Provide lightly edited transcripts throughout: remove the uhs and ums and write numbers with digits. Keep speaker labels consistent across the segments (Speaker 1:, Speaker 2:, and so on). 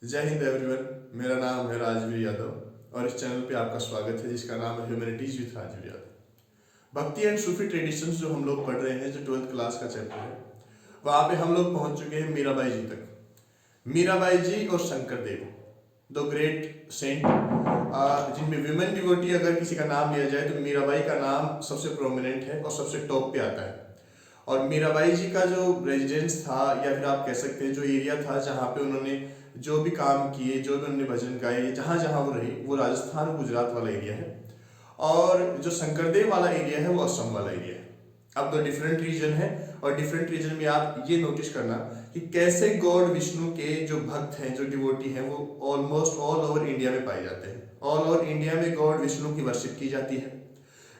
Speaker 1: जय हिंद एवरीवन। मेरा नाम है राजवीर यादव और इस चैनल पे आपका स्वागत है जिसका नाम है ह्यूमैनिटीज विद राजवीर यादव। भक्ति एंड सूफी ट्रेडिशंस जो हम लोग पढ़ रहे हैं, जो 12th क्लास का चैप्टर है, वहाँ पे हम लोग पहुँच चुके हैं मीराबाई जी तक। मीराबाई जी और शंकर देव, दो ग्रेट सेंट, जिनमें विमेन डिवोटी अगर किसी का नाम लिया जाए तो मीराबाई का नाम सबसे प्रोमिनेंट है और सबसे टॉप पे आता है। और मीराबाई जी का जो रेजिडेंस था, या फिर आप कह सकते हैं जो एरिया था जहाँ पे उन्होंने जो भी काम किए, जो भी उन्होंने भजन गाए, जहाँ जहाँ वो रहे, वो राजस्थान और गुजरात वाला एरिया है। और जो शंकरदेव वाला एरिया है वो असम वाला एरिया है। अब दो डिफरेंट रीजन है और डिफरेंट रीजन में आप ये नोटिस करना कि कैसे गॉड विष्णु के जो भक्त हैं, जो डिवोटी हैं, वो ऑलमोस्ट ऑल ओवर इंडिया में पाए जाते हैं। ऑल ओवर इंडिया में गॉड विष्णु की वर्शिप की जाती है,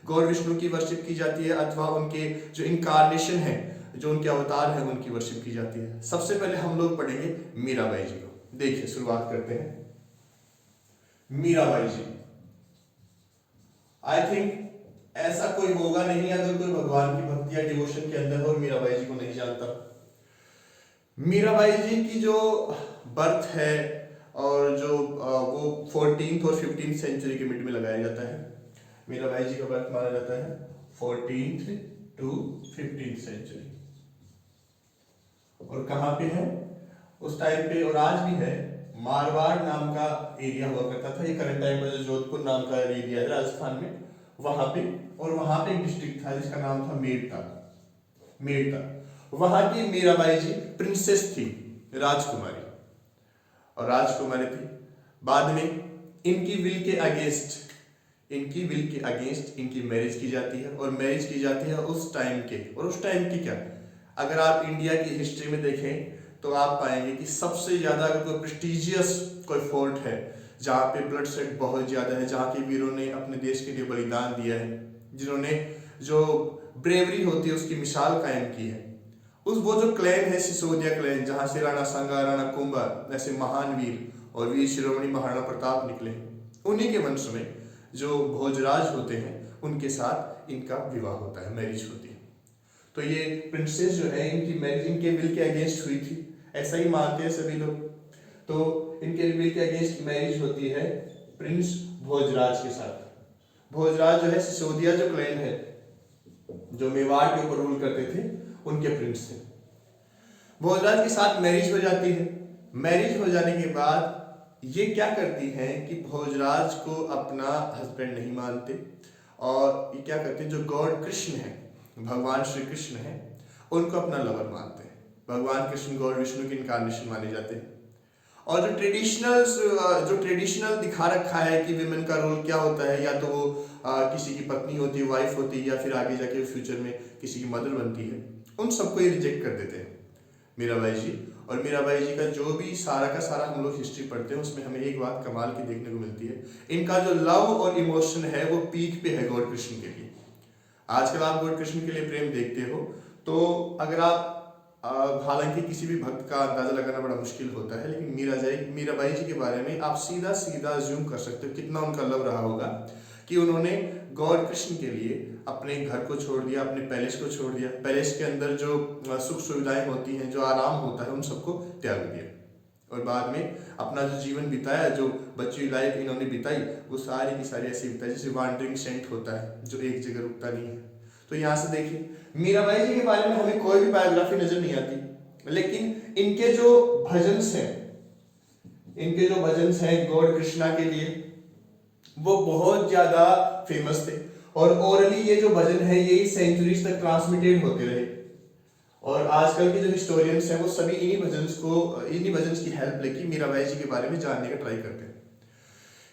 Speaker 1: गॉड विष्णु की वर्शिप की जाती है, अथवा उनके जो इनकारनेशन है, जो उनके अवतार हैं, उनकी वर्शिप की जाती है। सबसे पहले हम लोग पढ़ेंगे मीराबाई जी को। देखिए, शुरुआत करते हैं मीराबाई जी। आई थिंक ऐसा कोई होगा नहीं अगर कोई भगवान की भक्ति या डिवोशन के अंदर और मीराबाई जी को नहीं जानता। मीराबाई जी की जो बर्थ है और जो वो 14th और 15th सेंचुरी के मिड में लगाया जाता है। मीराबाई जी का बर्थ माना जाता है 14th to 15th सेंचुरी। और कहाँ पे है उस टाइम पे, और आज भी है, मारवाड़ नाम का एरिया हुआ करता था। ये करंट टाइम में जो जोधपुर नाम का एरिया है राजस्थान में, वहां पे। और वहां पे एक डिस्ट्रिक्ट था जिसका नाम था मेड़ता। मेड़ता वहां की मीराबाई जी प्रिंसेस थी, राजकुमारी। और राजकुमारी थी। बाद में इनकी विल के अगेंस्ट इनकी मैरिज की जाती है। और मैरिज की जाती है उस टाइम के, और उस टाइम की क्या, अगर आप इंडिया की हिस्ट्री में देखें तो आप पाएंगे कि सबसे ज्यादा अगर कोई प्रेस्टिजियस कोई फोर्ट है जहाँ पे ब्लड सेट बहुत ज्यादा है, जहाँ के वीरों ने अपने देश के लिए बलिदान दिया है, जिन्होंने जो ब्रेवरी होती है उसकी मिसाल कायम की है, उस वो जो क्लैन है सिसोदिया क्लैन, जहाँ से राणा सांगा, राणा कुंभा ऐसे महान वीर और वीर शिरोमणि महाराणा प्रताप निकले, उन्हीं के वंश में जो भोजराज होते हैं उनके साथ इनका विवाह होता है, मैरिज होती है। तो ये प्रिंसेस जो है, इनकी मैरिज इनके विल के अगेंस्ट हुई थी, ऐसा ही मानते हैं सभी लोग। तो इनके विल के अगेंस्ट मैरिज होती है प्रिंस भोजराज के साथ। भोजराज जो है सिसोदिया जो क्लैन है, जो मेवाड़ के ऊपर रूल करते थे, उनके प्रिंस थे। भोजराज के साथ मैरिज हो जाती है। मैरिज हो जाने के बाद ये क्या करती हैं कि भोजराज को अपना हस्बैंड नहीं मानते, और ये क्या करते हैं, जो गॉड कृष्ण है, भगवान श्री कृष्ण है, उनको अपना लवर मानते हैं। भगवान कृष्ण गॉड विष्णु की इनकारनेशन माने जाते हैं। और जो ट्रेडिशनल दिखा रखा है कि विमेन का रोल क्या होता है, या तो वो किसी की पत्नी होती है, वाइफ होती है, या फिर आगे जाके फ्यूचर में किसी की मदर बनती है, उन सबको ये रिजेक्ट कर देते हैं मीराबाई जी। और मीराबाई जी का जो भी सारा का सारा हम लोग हिस्ट्री पढ़ते हैं, उसमें हमें एक बात कमाल की देखने को मिलती है, इनका जो लव और इमोशन है वो पीक पे है गॉड कृष्ण के लिए। आजकल आप गॉड कृष्ण के लिए प्रेम देखते हो तो अगर आप हालांकि किसी भी भक्त का अंदाजा लगाना बड़ा मुश्किल होता है, लेकिन मीराबाई जी के बारे में आप सीधा सीधा ज्यूम कर सकते हो कितना उनका लव रहा होगा, कि उन्होंने गॉड कृष्ण के लिए अपने घर को छोड़ दिया, अपने पैलेस को छोड़ दिया, पैलेस के अंदर जो सुख सुविधाएं होती हैं, जो आराम होता है, उन सबको त्याग दिया, और बाद में अपना जो जीवन बिताया, जो बच्ची लाइफ इन्होंने बिताई, वो सारी की सारी ऐसी बिताई जैसे वांडरिंग सेंट होता है जो एक जगह रुकता नहीं है। तो यहाँ से देखिए, मीराबाई जी के बारे में हमें कोई भी बायोग्राफी नजर नहीं आती, लेकिन इनके जो भजन्स हैं गॉड कृष्णा के लिए, वो बहुत ज्यादा फेमस थे। और ओरली ये जो भजन है यही सेंचुरीज तक ट्रांसमिटेड होते रहे। और आजकल के जो हिस्टोरियंस हैं वो सभी इन्हीं भजन्स की हेल्प लेके मीराबाई जी के बारे में जानने का ट्राई करते हैं।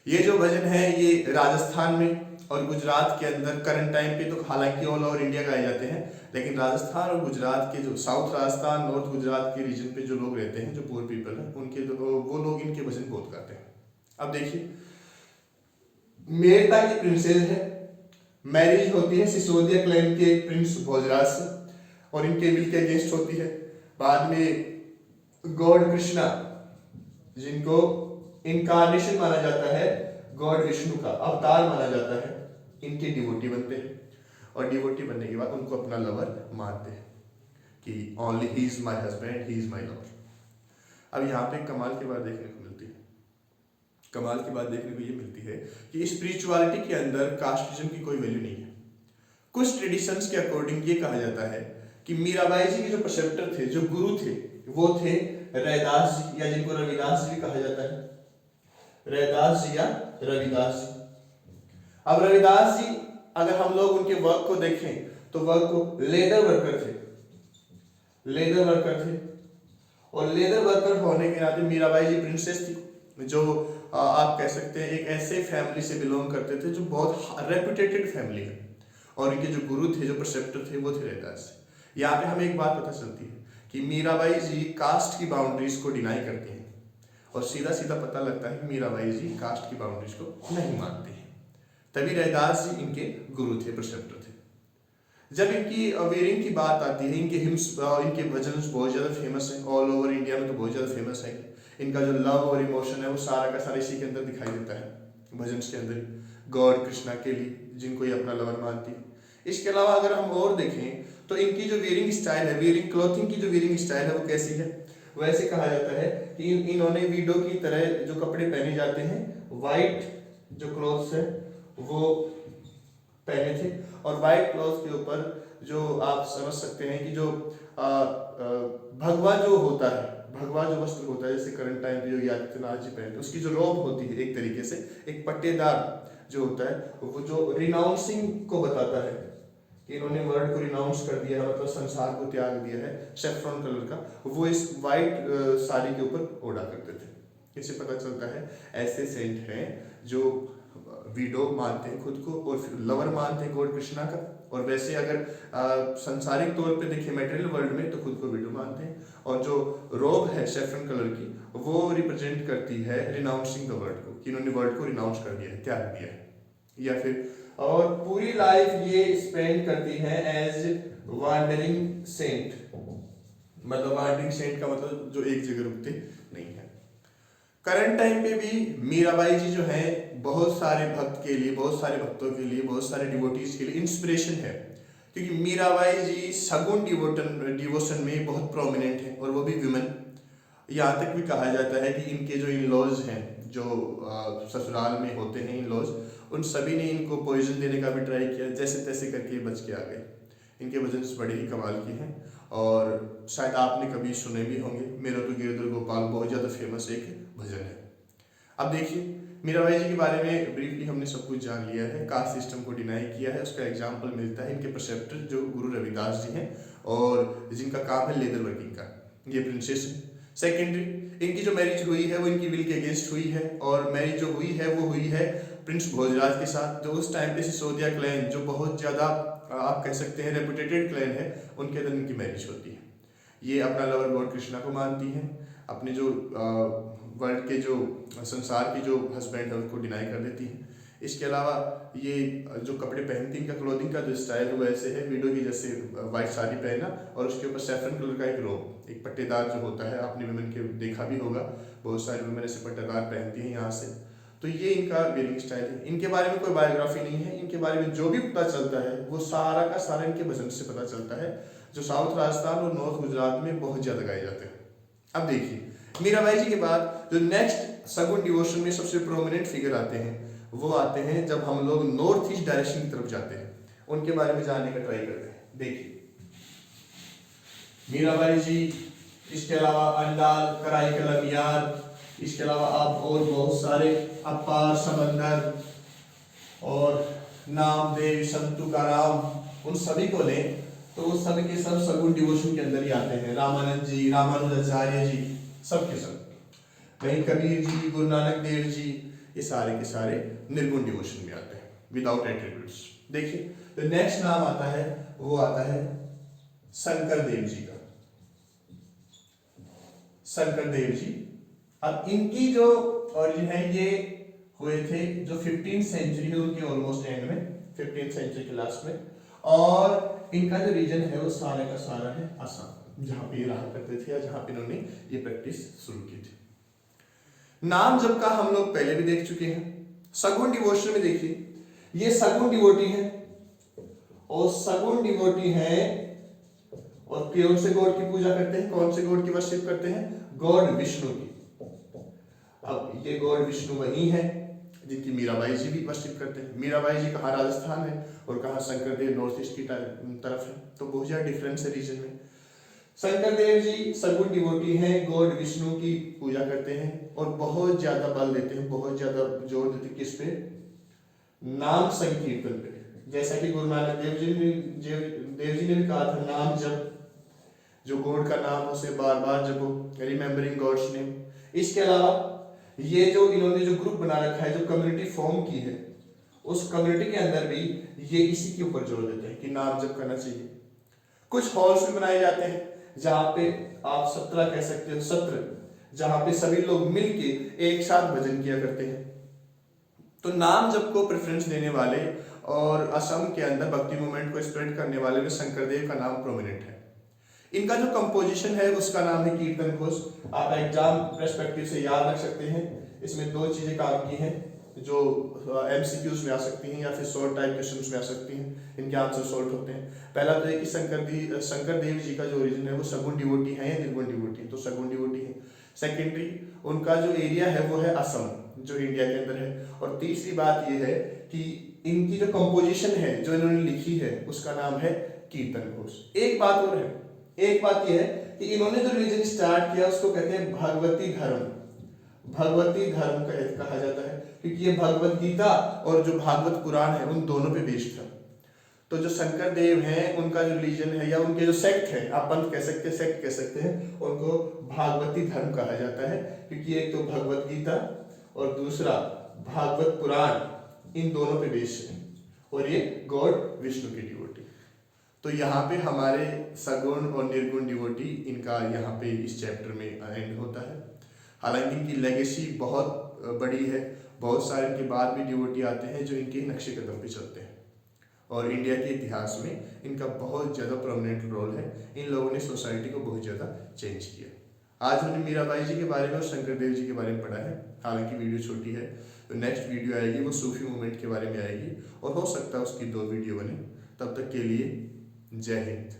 Speaker 1: ये जो भजन है ये राजस्थान में और गुजरात के अंदर करंट टाइम पे तो हालांकि ऑल ओवर इंडिया गाए जाते हैं, लेकिन राजस्थान और गुजरात के जो साउथ राजस्थान नॉर्थ गुजरात के रीजन पे जो लोग रहते हैं, जो पुअर पीपल है, उनके वो लोग इनके भजन बहुत गाते हैं। अब देखिए, मेड़ता की प्रिंसेस है, मैरिज होती है सिसोदिया क्लैन के प्रिंस भोजराज से, और इनके विल के अगेंस्ट होती है। बाद में गॉड कृष्णा, जिनको इनकारनेशन माना जाता है, गॉड विष्णु का अवतार माना जाता है, इनके डिवोटी बनते हैं। और डिवोटी बनने के बाद उनको अपना लवर मानते हैं कि only he is my husband, he is my lover. अब यहाँ पे कमाल की बात देखने को मिलती है, कमाल की बात देखने को ये मिलती है कि स्पिरिचुअलिटी के अंदर कास्टिज्म की कोई वैल्यू नहीं है। कुछ ट्रेडिशंस के अकॉर्डिंग ये कहा जाता है कि मीराबाई जी के जो प्रेसेप्टर थे, जो गुरु थे, वो थे रैदास जी, या जिनको रविदास जी भी कहा जाता है, रैदास जी या रविदास जी। अब रविदास जी अगर हम लोग उनके वर्क को देखें तो वर्क को लेदर वर्कर थे, लेदर वर्कर थे, और लेदर वर्कर होने के नाते मीराबाई जी प्रिंसेस थी, जो आप कह सकते हैं एक ऐसे फैमिली से बिलोंग करते थे जो बहुत रेपुटेटेड फैमिली है, और इनके जो गुरु थे, जो प्रेसेप्टर थे, वो थे रैदास जी। यहाँ पे हमें एक बात पता चलती है कि मीराबाई जी कास्ट की बाउंड्रीज को डिनाई करती हैं, और सीधा सीधा पता लगता है कि मीराबाई जी कास्ट की बाउंड्रीज को नहीं मानती हैं। तभी रैदास जी इनके गुरु थे, प्रेसेप्टर थे। जब इनकी वेयरिंग की बात आती है, इनके हिम्स, इनके भजन बहुत ज़्यादा फेमस है, ऑल ओवर इंडिया में तो बहुत ज़्यादा फेमस है। इनका जो लव और इमोशन है वो सारा का सारा इसी के अंदर दिखाई देता है, भजन के अंदर, गॉड कृष्णा के लिए, जिनको ये अपना लवर मानती है। इसके अलावा अगर हम और देखें तो इनकी जो वेयरिंग स्टाइल है, वेयरिंग क्लॉथिंग की जो वेयरिंग स्टाइल है वो कैसी है, वैसे कहा जाता है कि इन्होंने विडो की तरह जो कपड़े पहने जाते हैं, वाइट जो क्लॉथ्स है वो पहने थे, और वाइट क्लॉथ के ऊपर जो आप समझ सकते हैं कि जो भगवा जो होता है, भगवा जो वस्त्र होता है, जैसे करंट टाइम पे योगी आदित्यनाथ जी पहनते, उसकी जो रोब होती है एक तरीके से एक पट्टेदार जो होता है, वो जो रिनाउंसिंग को बताता है कि इन्होंने वर्ल्ड को रिनाउंस कर दिया है, मतलब संसार को त्याग दिया है, सेफ्रॉन कलर का, वो इस वाइट साड़ी के ऊपर ओढ़ा करते थे। इससे पता चलता है ऐसे सेंट हैं जो विडो मानते हैं खुद को और लवर मानते हैं गॉड कृष्णा का, और वैसे अगर संसारिक तौर पे देखें मटेरियल वर्ल्ड में तो खुद को विडो मानते हैं, और जो रोब है सेफ्रन कलर की वो रिप्रेजेंट करती है रिनाउंसिंग द वर्ल्ड को, कि इन्होंने वर्ल्ड को रिनाउंस कर दिया है, त्याग दिया है, या फिर और पूरी लाइफ ये स्पेंड करती है एज वांडरिंग सेंट, मतलब वांडरिंग सेंट का मतलब जो एक जगह रुकते नहीं है। करंट टाइम पे भी मीराबाई जी जो है बहुत सारे भक्त के लिए, बहुत सारे भक्तों के लिए, बहुत सारे डिवोटीज के लिए इंस्पिरेशन है, क्योंकि मीराबाई जी सगुन डिवोशन में बहुत प्रोमिनेंट है, और वो भी विमेन। यहाँ तक भी कहा जाता है कि इनके जो इन लॉज हैं, जो ससुराल में होते हैं इन लॉज, उन सभी ने इनको पॉइजन देने का भी ट्राई किया, जैसे तैसे करके बच के आ गए। इनके भजन बड़े ही कमाल के हैं, और शायद आपने कभी सुने भी होंगे, मेरा तो गिरधर गोपाल बहुत ज़्यादा फेमस एक भजन है। अब देखिए मीराबाई जी के बारे में ब्रीफली हमने सब कुछ जान लिया है, कास्ट सिस्टम को डिनाई किया है, उसका एग्जाम्पल मिलता है इनके प्रेसेप्टर जो गुरु रविदास जी हैं, और जिनका काम है लेदर वर्किंग का, ये प्रिंसेस है। सेकेंडरी, इनकी जो मैरिज हुई है वो इनकी विल के अगेंस्ट हुई है, और मैरिज जो हुई है वो हुई है प्रिंस भोजराज के साथ, जो उस टाइम पे सिसोदिया क्लैन जो बहुत ज़्यादा आप कह सकते हैं रेपुटेटेड क्लैन है, उनके अंदर इनकी मैरिज होती है। ये अपना लवर गॉड कृष्णा को मानती हैं, अपने जो वर्ल्ड के जो संसार की जो हस्बैंड है उनको डिनाई कर देती हैं। इसके अलावा ये जो कपड़े पहनती हैं, इनका क्लोथिंग का जो स्टाइल है वो ऐसे है, विडो की जैसे वाइट साड़ी पहना, और उसके ऊपर सैफरन कलर का एक रोब, एक पट्टेदार जो होता है, आपने वुमेन के देखा भी होगा, बहुत सारी वुमेन ऐसे पट्टेदार पहनती हैं यहाँ से। तो ये इनका वेयरिंग स्टाइल है। इनके बारे में कोई बायोग्राफी नहीं है, इनके बारे में जो भी पता चलता है वो सारा का सारा इनके भजन से पता चलता है, जो साउथ राजस्थान और नॉर्थ गुजरात में बहुत ज़्यादा गाए जाते हैं। अब देखिए मीराबाई जी के बाद जो नेक्स्ट सगुन डिवोशन में सबसे प्रोमिनेंट फिगर आते हैं, वो आते हैं जब हम लोग नॉर्थ ईस्ट डायरेक्शन की तरफ जाते हैं, उनके बारे में जानने का ट्राई करते हैं। देखिए मीराबाई जी, इसके अलावा अंडाल, कराई कलमियार, इसके अलावा आप और बहुत सारे अपार समंदर और नामदेव, संतुकाराम, उन सभी को लें तो वो सभी के सब सगुन डिवोशन के अंदर ही आते हैं। रामानंद जी, रामानुजाचार्य जी, सब के सब, वहीं कबीर जी, गुरु नानक देव जी, ये सारे के सारे निर्गुण डिवोशन में आते हैं, विदाउट एट्रीब्यूट्स। देखिए तो नेक्स्ट नाम आता है, वो आता है शंकर देव जी का, शंकर देव जी। अब इनकी जो ओरिजिन है ये हुए थे जो 15th सेंचुरी है उनके ऑलमोस्ट एंड में, 15th सेंचुरी के लास्ट में, और इनका जो रीजन है वो सारे का सारा है असम, जहां पे ये रहा करते थे या जहां पे इन्होंने ये प्रैक्टिस शुरू की थी। नाम जब का हम लोग पहले भी देख चुके हैं। सगुन डिवोशन में देखिए ये सगुन डिवोटी है, और सगुन डिवोटी है और कौन से गॉड की पूजा करते हैं, कौन से गॉड की वर्शिप करते हैं, गॉड विष्णु की। अब ये गॉड विष्णु वही है जिनकी मीराबाई जी भी वर्शिप करते हैं। मीराबाई जी कहाँ राजस्थान है और कहाँ शंकरदेव नॉर्थ ईस्ट की तरफ है, तो बहुत ज़्यादा डिफरेंस है रीजन में। शंकरदेव जी सगुण डिवोटी हैं, गॉड विष्णु की पूजा करते हैं और बहुत ज्यादा बल देते हैं, बहुत ज्यादा जोर देते हैं किस पे? नाम संकीर्तन पे। जैसा कि गुरु नानक देव जी ने भी कहा था, नाम जप, जो गॉड का नाम उसे बार बार जपो, रिमेम्बरिंग गॉड्स नेम। इसके अलावा ये जो इन्होंने जो ग्रुप बना रखा है, जो कम्युनिटी फॉर्म की है, उस कम्युनिटी के अंदर भी ये इसी के ऊपर जोर देते हैं कि नाम जप करना चाहिए। कुछ हॉल्स भी बनाए जाते हैं जहाँ पे आप 17 कह सकते हो, सत्र, जहाँ पे सभी लोग मिलके एक साथ भजन किया करते हैं। तो नाम जप को प्रेफरेंस देने वाले और असम के अंदर भक्ति मूवमेंट को स्प्रेड करने वाले में शंकरदेव का नाम प्रोमिनेंट है। इनका जो कंपोजिशन है उसका नाम है कीर्तन घोष। आप एग्जाम पर्सपेक्टिव से याद रख सकते हैं। इसमें दो चीजें काम की हैं जो एमसीक्यूज में आ सकती हैं या फिर शॉर्ट टाइप क्वेश्चंस में आ सकती हैं, इनके आंसर शॉर्ट होते हैं। पहला तो है कि शंकरदेव जी का जो ओरिजिन है वो सगुण डिवोटी है या निर्गुण डिवोटी है, तो सगुण डिवोटी है। सेकेंडरी, उनका जो एरिया है वो है असम, जो इंडिया के अंदर है। और तीसरी बात ये है कि इनकी जो कंपोजिशन है जो इन्होंने लिखी है उसका नाम है कीर्तन घोष। एक बात और है, एक बात यह है कि इन्होंने जो रिलीजन स्टार्ट किया उसको कहते हैं भगवती धर्म। भगवती धर्म कहा जाता है क्योंकि ये भगवत गीता और जो भागवत पुराण है उन दोनों पे बेस्ड था। तो जो शंकरदेव हैं उनका जो रिलीजन है या उनके जो सेक्ट है, आप पंथ कह सकते हैं, सेक्ट कह सकते हैं, उनको भागवती धर्म कहा जाता है क्योंकि एक तो भगवत गीता और दूसरा भागवत पुराण, इन दोनों पे बेस्ड है और ये गॉड विष्णु की डिवोटी। तो यहाँ पे हमारे सगुण और निर्गुण डिवोटी, इनका यहाँ पे इस चैप्टर में एंड होता है। हालांकि इनकी लेगेसी बहुत बड़ी है, बहुत सारे इनके बाद भी डिवोटी आते हैं जो इनके नक्शे कदम पे चलते हैं और इंडिया के इतिहास में इनका बहुत ज़्यादा प्रोमिनेंट रोल है। इन लोगों ने सोसाइटी को बहुत ज़्यादा चेंज किया। आज हमने मीराबाई जी के बारे में और शंकरदेव जी के बारे में पढ़ा है। हालांकि वीडियो छोटी है, तो नेक्स्ट वीडियो आएगी वो सूफी मूवमेंट के बारे में आएगी और हो सकता है उसकी 2 वीडियो बने। तब तक के लिए जय हिंद।